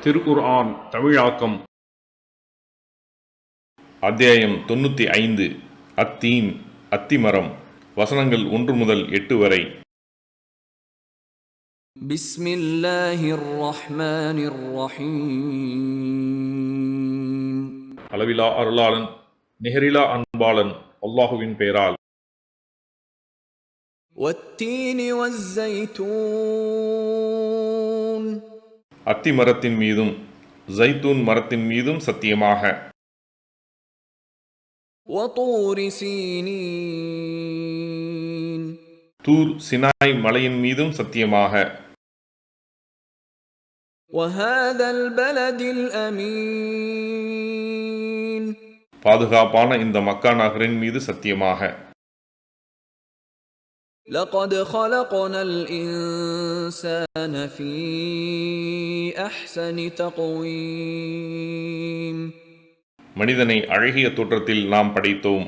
திருக்குர்ஆன் தமிழாக்கம் அத்தியாயம் 95 அத்தீன் அத்திமரம் வசனங்கள் 1 முதல் 8 வரை. பிஸ்மில்லாஹிர் ரஹ்மானிர் ரஹீம். அளவிலா அருளாளன் நிகரிலா அன்பாளன் அல்லாஹுவின் பெயரால். வத்தீனி வஸ்ஸைத்தூன். அத்திமரத்தின் மீதும் ஜைத்தூன் மரத்தின் மீதும் சத்தியமாக. வதூரி சீனீன். தூர் சினாய் மலையின் மீதும் சத்தியமாக. வஹாதல் பலதில் அமீன். பாதுகாப்பான இந்த மக்கா நகரின் மீது சத்தியமாக. لقد خلقنا الإنسان في أحسن تقويم. மனிதனை அழகிய தோற்றத்தில் நாம் படைத்தோம்.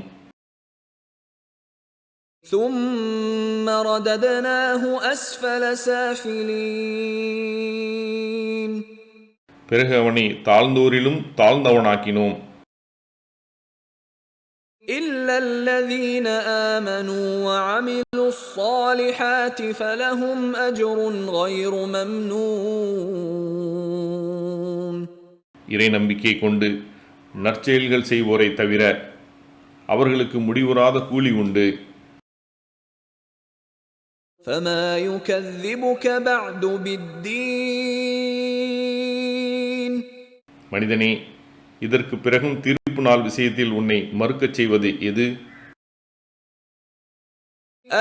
ثم رددناه أسفل سافلين. பிறகு அவனை தாழ்ந்தோரிலும் தாழ்ந்தவனாக்கினோம். إلا الذين آمنوا وعملوا الصالحات فلهم أجر غير ممنون. இறை நம்பிக்கை கொண்டு நற்செயல்கள் செய்வோரை தவிர அவர்களுக்கு முடிவுறாத கூலி உண்டு. فما يكذبك بعد بالدين. மனிதனே, இதற்கு பிறகும் தீர்ப்பு நாள் விஷயத்தில் உன்னை மறுக்கச் செய்வது எது?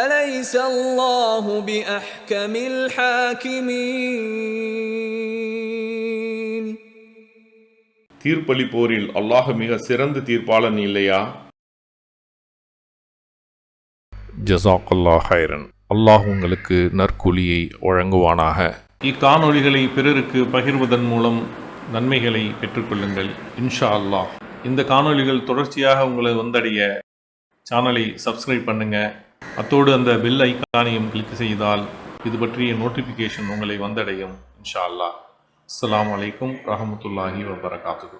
أليس الله بأحكم الحاكمين. தீர்ப்பளிப்போரில் அல்லாஹ் மிக சிறந்த தீர்ப்பாளன் இல்லையா? ஜஸாக்கல்லாஹ் ஹைரன். அல்லாஹ் உங்களுக்கு நற்கூலியை வழங்குவானாக. இக்காணொளிகளை பிறருக்கு பகிர்வதன் மூலம் நன்மைகளை பெற்றுக்கொள்ளுங்கள் இன்ஷா அல்லாஹ். இந்த காணொளிகள் தொடர்ச்சியாக உங்களை வந்தடைய சேனலை சப்ஸ்கிரைப் பண்ணுங்கள். அத்தோடு அந்த பெல் ஐக்கானையும் கிளிக் செய்தால் இது பற்றிய நோட்டிஃபிகேஷன் உங்களை வந்தடையும் இன்ஷா அல்லாஹ். அஸ்ஸலாமு அலைக்கும் ரஹமத்துல்லாஹி வபரகாத்துஹு.